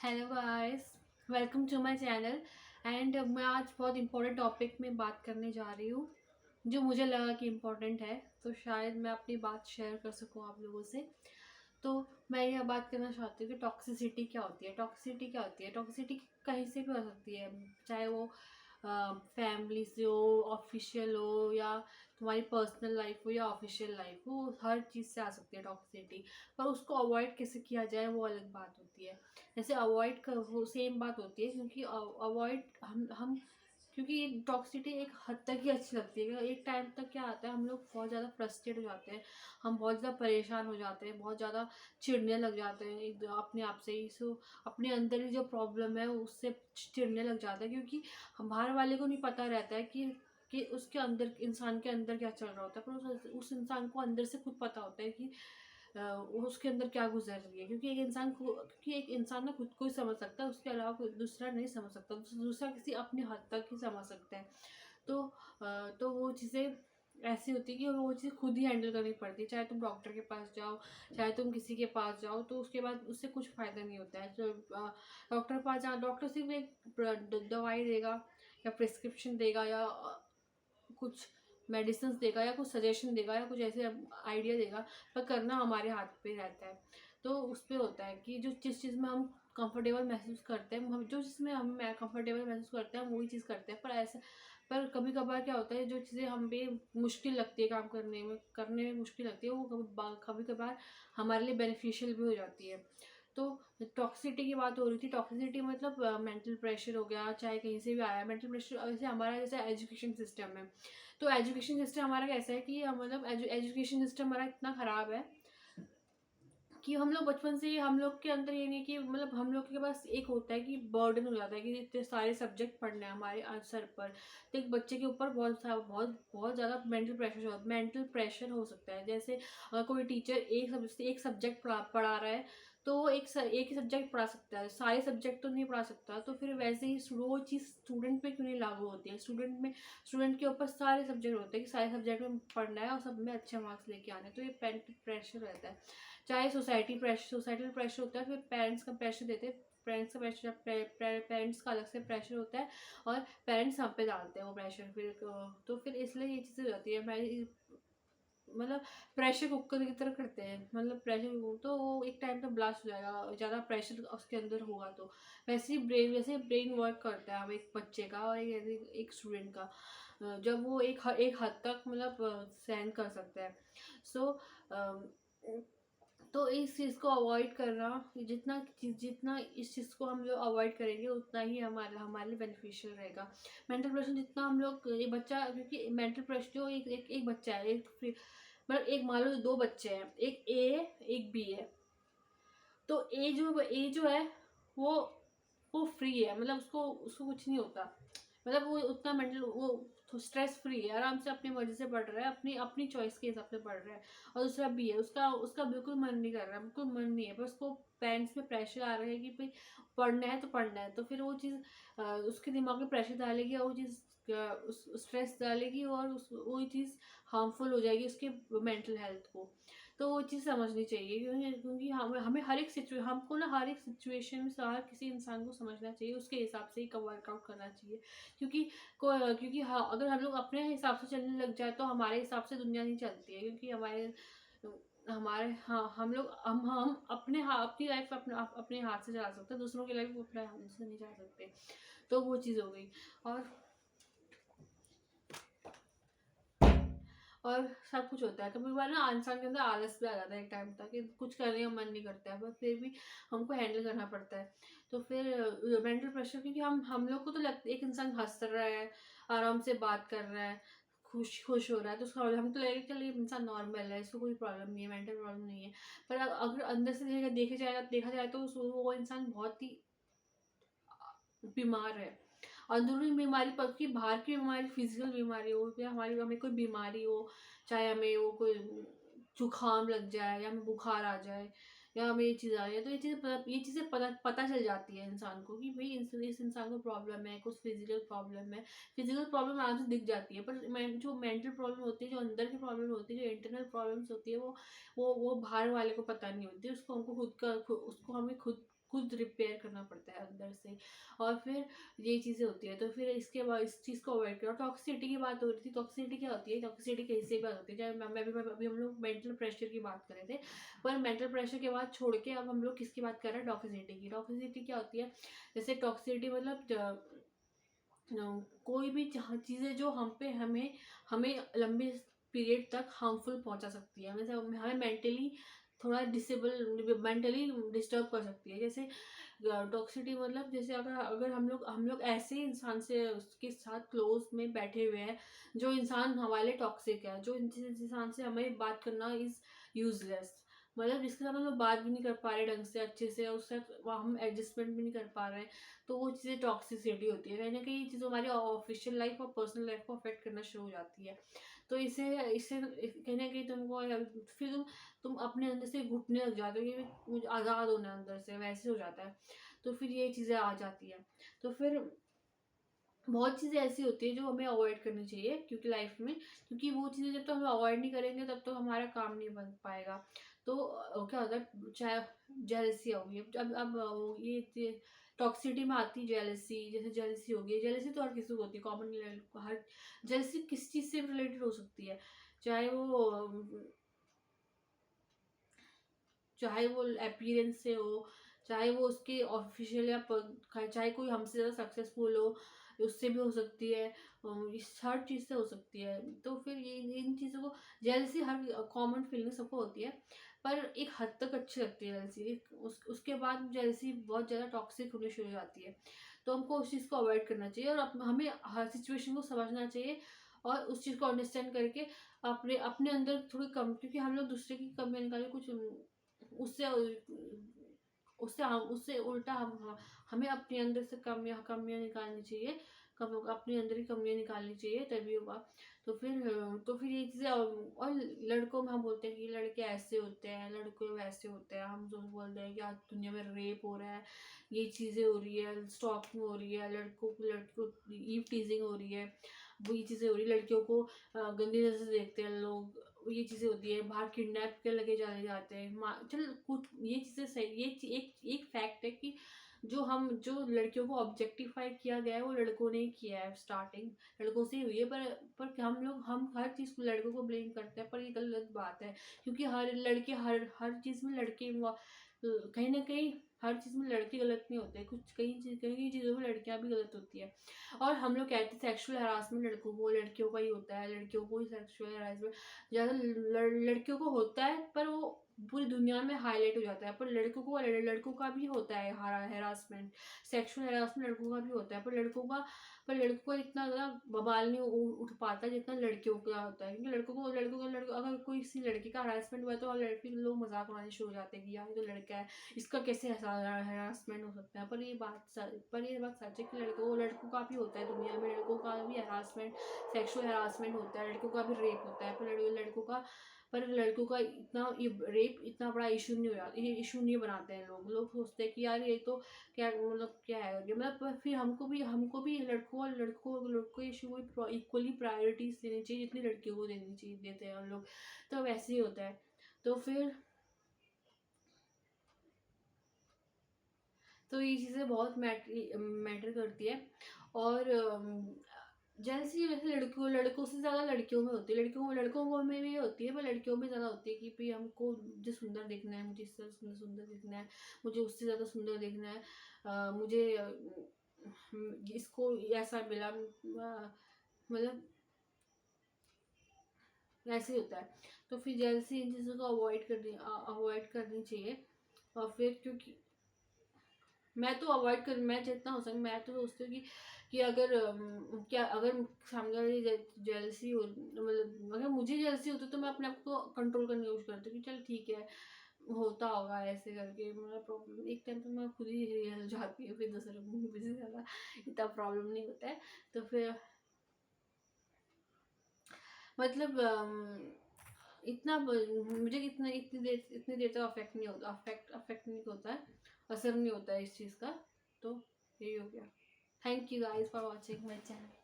Hello guys, welcome to my channel. And मैं आज बहुत इम्पोर्टेंट टॉपिक में बात करने जा रही हूँ जो मुझे लगा कि इम्पोर्टेंट है, तो शायद मैं अपनी बात शेयर कर सकूँ आप लोगों से। तो मैं यह बात करना चाहती हूँ कि टॉक्सिसिटी क्या होती है। टॉक्सिसिटी क्या होती है? टॉक्सिसिटी कहीं से भी हो सकती है, चाहे वो फैमिली से हो, ऑफिशियल हो, या तुम्हारी पर्सनल लाइफ हो या ऑफिशियल लाइफ हो, हर चीज़ से आ सकती है टॉक्सिसिटी। पर उसको अवॉइड कैसे किया जाए वो अलग बात होती है। जैसे अवॉइड कर वो सेम बात होती है, क्योंकि अवॉइड हम क्योंकि टॉक्सिसिटी एक हद तक ही अच्छी लगती है। एक टाइम तक क्या आता है, हम लोग बहुत ज़्यादा फ्रस्ट्रेट हो जाते हैं, हम बहुत ज़्यादा परेशान हो जाते हैं, बहुत ज़्यादा चिढ़ने लग जाते हैं अपने आप से ही। अपने अंदर ही जो प्रॉब्लम है उससे चिढ़ने लग जाता है, क्योंकि हम बाहर वाले को नहीं पता रहता है कि उसके अंदर, इंसान के अंदर क्या चल रहा होता है। पर उस इंसान को अंदर से खुद पता होता है कि उसके अंदर क्या गुजर रही है। क्योंकि एक इंसान ना खुद को ही समझ सकता है, उसके अलावा कोई दूसरा नहीं समझ सकता। दूसरा किसी अपनी हद तक ही समझ सकता है। तो तो वो चीज़ें ऐसी होती है कि वो चीज़ खुद ही हैंडल करनी पड़ती है। चाहे तुम डॉक्टर के पास जाओ, चाहे तुम किसी के पास जाओ, तो उसके बाद उससे कुछ फ़ायदा नहीं होता है। तो डॉक्टर के पास जाओ, डॉक्टर सिर्फ एक दवाई देगा या प्रिस्क्रिप्शन देगा, या कुछ मेडिसिन देगा, या कुछ सजेशन देगा, या कुछ ऐसे आइडिया देगा। पर करना हमारे हाथ पे रहता है। तो उस पे होता है कि जो जिस चीज़ में हम कंफर्टेबल महसूस करते हैं, हम जो चीज़ में हम कंफर्टेबल महसूस करते हैं, हम वही चीज़ करते हैं। पर कभी कभार क्या होता है, जो चीज़ें हम पे मुश्किल लगती है काम करने में मुश्किल लगती है, वो कभी कभार हमारे लिए बेनिफिशियल भी हो जाती है। तो टॉक्सिसिटी की बात हो रही थी। टॉक्सिसिटी मतलब मेंटल प्रेशर हो गया, चाहे कहीं से भी आया मेंटल प्रेशर। जैसे हमारा जैसे एजुकेशन सिस्टम है, तो एजुकेशन सिस्टम हमारा कैसा है कि मतलब एजुकेशन सिस्टम हमारा इतना ख़राब है कि हम लोग बचपन से ही, हम लोग के अंदर ये नहीं कि मतलब हम लोग के पास एक होता है कि बर्डन हो जाता है कि इतने सारे सब्जेक्ट पढ़ने हैं हमारे सर पर। तो एक बच्चे के ऊपर बहुत बहुत ज़्यादा मेंटल प्रेशर हो सकता है। जैसे कोई टीचर एक सब्जेक्ट पढ़ा रहा है, तो वो एक ही सब्जेक्ट पढ़ा सकता है, सारे सब्जेक्ट तो नहीं पढ़ा सकता। तो फिर वैसे ही वो चीज़ स्टूडेंट पे क्यों नहीं लागू होती है? स्टूडेंट के ऊपर सारे सब्जेक्ट होते हैं कि सारे सब्जेक्ट में पढ़ना है और सब में अच्छे मार्क्स लेके आने हैं। तो ये मेंटल प्रेशर रहता है। चाहे सोसाइटल प्रेशर होता है, फिर पेरेंट्स का प्रेशर देते हैं। पेरेंट्स का अलग से प्रेशर होता है, और पेरेंट्स हम पे डालते हैं वो प्रेशर। तो फिर इसलिए ये चीज़ें हो जाती है। मैं मतलब प्रेशर कुकर की तरह करते हैं, मतलब प्रेशर तो वो एक टाइम पे ब्लास्ट हो जाएगा, ज़्यादा प्रेशर उसके अंदर होगा तो। वैसे ब्रेन वर्क करता है अब एक बच्चे का और एक स्टूडेंट का। जब वो एक हद तक मतलब सहन कर सकता है। सो तो इस चीज़ को अवॉइड करना, जितना इस चीज़ को हम लोग अवॉइड करेंगे, उतना ही हमारे लिए बेनिफिशियल रहेगा। मेंटल प्रेशर जितना हम लोग, ये बच्चा, क्योंकि मेंटल प्रेशर जो एक बच्चा है, मतलब एक मान लो दो बच्चे हैं, एक ए है, एक बी है। तो ए जो है, वो वो फ्री है, मतलब उसको उसको कुछ नहीं होता। मतलब वो उतना मेंटल, वो स्ट्रेस फ्री है, आराम से अपनी मर्जी से पढ़ रहा है, अपनी अपनी चॉइस के हिसाब से पढ़ रहा है। और दूसरा बी है, उसका उसका बिल्कुल मन नहीं कर रहा, बिल्कुल मन नहीं है, पर उसको पेरेंट्स में प्रेशर आ रहा है कि भाई पढ़ना है तो पढ़ना है। तो फिर वो चीज़ उसके दिमाग में प्रेशर डालेगी, और वो चीज़ स्ट्रेस डालेगी, और वही चीज़ हार्मफुल हो जाएगी उसके मेंटल हेल्थ को। तो वो चीज़ समझनी चाहिए, क्योंकि हमें हमको ना हर एक सिचुएशन में हर किसी इंसान को समझना चाहिए, उसके हिसाब से ही वर्कआउट करना चाहिए। क्योंकि क्योंकि हाँ, अगर हम लोग अपने हिसाब से चलने लग जाए तो हमारे हिसाब से दुनिया नहीं चलती है। क्योंकि हमारे हाँ, हम अपनी लाइफ अपने हाथ से चला सकते हैं, दूसरों की लाइफ अपने हाथ से नहीं चला सकते। तो वो चीज़ हो गई। और और सब कुछ होता है। कभी बार ना इंसान के अंदर आलस भी आ जाता है एक टाइम तक, कि कुछ करने का मन नहीं करता है, पर फिर भी हमको हैंडल करना पड़ता है। तो फिर मेंटल प्रेशर, क्योंकि हम लोग को तो लगता है एक इंसान हंस रहा है, आराम से बात कर रहा है, खुश खुश हो रहा है, तो उसका हम तो लगेगा चल ये इंसान नॉर्मल है, इसको कोई प्रॉब्लम नहीं है, मेंटल प्रॉब्लम नहीं है। पर अगर अंदर से देखा जाए तो वो इंसान बहुत ही बीमार है। अंदरूनी बीमारी, पक्की बाहर की बीमारी, फिजिकल बीमारी हो, या हमें कोई बीमारी हो, चाहे हमें वो कोई जुकाम लग जाए, या हमें बुखार आ जाए, या हमें ये चीज़ आ जाए, तो ये चीज़ें पता चल जाती है इंसान को कि भाई इस इंसान को प्रॉब्लम है, कुछ फिजिकल प्रॉब्लम है। फिजिकल प्रॉब्लम आराम से दिख जाती है, पर जो मेंटल प्रॉब्लम होती है, जो अंदर की प्रॉब्लम होती है, जो इंटरनल प्रॉब्लम्स होती है, वो बाहर वाले को पता नहीं होती। उसको हमें खुद खुद रिपेयर करना पड़ता है अंदर से, और फिर ये चीज़ें होती है। तो फिर इसके बाद इस चीज़ को अवॉइड करो। टॉक्सिसिटी की बात हो रही थी, टॉक्सिसिटी क्या होती है, टॉक्सिसिटी कहीं से भी बात होती है, चाहे मैं भी अभी हम लोग मेंटल प्रेशर की बात कर रहे थे, पर मेंटल प्रेशर के बाद छोड़ के अब हम लोग किसकी बात कर रहे हैं, टॉक्सिसिटी की। टॉक्सिसिटी क्या होती है, जैसे टॉक्सिसिटी मतलब कोई भी चीज़ें जो हम पे हमें हमें लंबे पीरियड तक हार्मफुल पहुंचा सकती है, जैसे हमें मेंटली थोड़ा मेंटली डिस्टर्ब कर सकती है। जैसे टॉक्सिसिटी मतलब जैसे अगर अगर हम लोग ऐसे इंसान से उसके साथ क्लोज में बैठे हुए हैं जो इंसान हमारे लिए टॉक्सिक है, जो जिस इंसान से हमें बात करना इज यूजलेस, मतलब जिसके साथ हम लोग बात भी नहीं कर पा रहे ढंग से अच्छे से, उससे हम एडजस्टमेंट भी नहीं कर पा रहे हैं, तो वो चीज़ें टॉक्सिसिटी होती है। कहीं ना कहीं ये चीज़ हमारी ऑफिशियल लाइफ और पर्सनल लाइफ को अफेक्ट करना शुरू हो जाती है। तो इसे इससे कहीं ना कहीं तुमको फिर तुम अपने अंदर से घुटने लग जाते हो कि मुझे आज़ाद होना है अंदर से, वैसे हो जाता है। तो फिर ये चीज़ें आ जाती है। तो फिर बहुत चीज़ें ऐसी होती है जो हमें अवॉइड करनी चाहिए क्योंकि लाइफ में, क्योंकि वो चीज़ें जब तक हम अवॉइड नहीं करेंगे तब तक हमारा काम नहीं बन पाएगा। तो क्या होता है, चाहे जेलसी होगी, अब ये टॉक्सिसिटी में आती है जेलसी। जैसे जेलसी होगी, जेलसी तो हर किसी को होती है, कॉमन। हर जेलसी किस चीज़ से रिलेटेड हो सकती है, चाहे वो चाहे वो अपीयरेंस से हो, चाहे वो उसके ऑफिशियल या चाहे कोई हमसे ज़्यादा सक्सेसफुल हो, उससे भी हो सकती है, इस हर चीज़ से हो सकती है। तो फिर ये इन चीज़ों को, जेलसी हर कॉमन फीलिंग सबको होती है, पर एक हद तक अच्छी लगती है जेलसी। उसके बाद जेलसी बहुत ज़्यादा टॉक्सिक होने शुरू हो जाती है। तो हमको उस चीज़ को अवॉइड करना चाहिए और हमें हर सिचुएशन को समझना चाहिए और उस चीज़ को अंडरस्टैंड करके अपने अपने अंदर थोड़ी कम, क्योंकि हम लोग दूसरे की कमियाँ निकाल के कुछ उससे उससे उल्टा हमें अपने अंदर से कमियां कमियां निकालनी चाहिए, अपने अंदर ही कमियां निकालनी चाहिए, तभी होगा। तो फिर ये चीज़ें, और लड़कों में हम बोलते हैं कि लड़के ऐसे होते हैं, लड़के वैसे होते हैं, हम जो बोलते हैं कि आज दुनिया में रेप हो रहा है, ये चीज़ें हो रही है, स्टॉकिंग हो रही है, लड़कों ईव टीजिंग हो रही है, वो ये चीज़ें हो रही है, लड़कियों को गंदी नजर से देखते हैं लोग, ये चीज़ें होती है, बाहर किडनैप के लगे चले जाते हैं। चल कुछ ये चीज़ें सही, एक फैक्ट है कि जो लड़कियों को ऑब्जेक्टिफाई किया गया है वो लड़कों ने ही किया है, स्टार्टिंग लड़कों से ही हुई है। पर हम हर चीज़ को लड़कों को ब्लेम करते हैं, पर ये गलत बात है, क्योंकि हर लड़के हर चीज़ में लड़के कहीं ना कहीं हर चीज़ में लड़के गलत नहीं होते, कुछ कई चीज़ों में लड़कियां भी गलत होती है। और हम लोग कहते हैं सेक्सुअल हरासमेंट लड़कियों का ही होता है, लड़कियों को ही सेक्सुअल हरासमेंट ज़्यादा लड़कियों को होता है, पर वो पूरी दुनिया में हाईलाइट हो जाता है। पर लड़कों का भी होता है हरासमेंट, सेक्सुअल हरासमेंट लड़कों का भी होता है, पर लड़कों का इतना ज़्यादा बवाल नहीं उठ पाता जितना लड़कियों का होता है, क्योंकि लड़कों अगर कोई किसी लड़के का हरासमेंट हुआ है तो लड़के लोग मजाक उड़ाने शुरू हो जाते हैं कि यार ये तो लड़का है, इसका कैसे हरासमेंट हो सकता है। पर ये बात सच है कि लड़कों का भी होता है, दुनिया में लड़कों का भी हरासमेंट, सेक्सुअल हरासमेंट होता है, लड़कों का भी रेप होता है, पर लड़कों का इतना रेप इतना बड़ा इशू नहीं हो जाता, ये इशू नहीं बनाते हैं लोग सोचते हैं कि यार ये तो क्या मतलब क्या है, मतलब फिर हमको भी लड़कों इशू को इक्वली प्रायोरिटीज देनी चाहिए जितनी लड़कियों को देनी चाहिए, देते हैं हम लोग। तो वैसे ही होता है। तो फिर तो ये चीज़ें बहुत मैटर करती है। और जेलसी वैसे लड़कों से ज़्यादा लड़कियों में होती है, लड़कों में भी होती है, पर लड़कियों में ज़्यादा होती है कि भाई हमको मुझे सुंदर दिखना है, मुझे इससे सुंदर दिखना है, मुझे उससे ज़्यादा सुंदर दिखना है, मुझे इसको ऐसा मिला, मतलब ऐसे ही होता है। तो फिर जेलसी इन चीज़ों को अवॉइड करनी चाहिए। और फिर क्योंकि मैं जितना हो सके मैं तो सोचती हूँ कि अगर क्या अगर सामने वाली जेलसी हो, मतलब अगर मुझे जेलसी होती तो मैं अपने आप को कंट्रोल करने की कोशिश करती हूँ कि चल ठीक है, होता होगा ऐसे करके, मतलब प्रॉब्लम एक टाइम तो मैं खुद ही हिल जाती हूँ, फिर दूसरे मुझे से ज़्यादा इतना प्रॉब्लम नहीं होता है। तो फिर मतलब मुझे इतनी देर तक अफेक्ट नहीं होता है, असर नहीं होता है इस चीज़ का। तो यही हो गया। Thank you guys for watching my channel.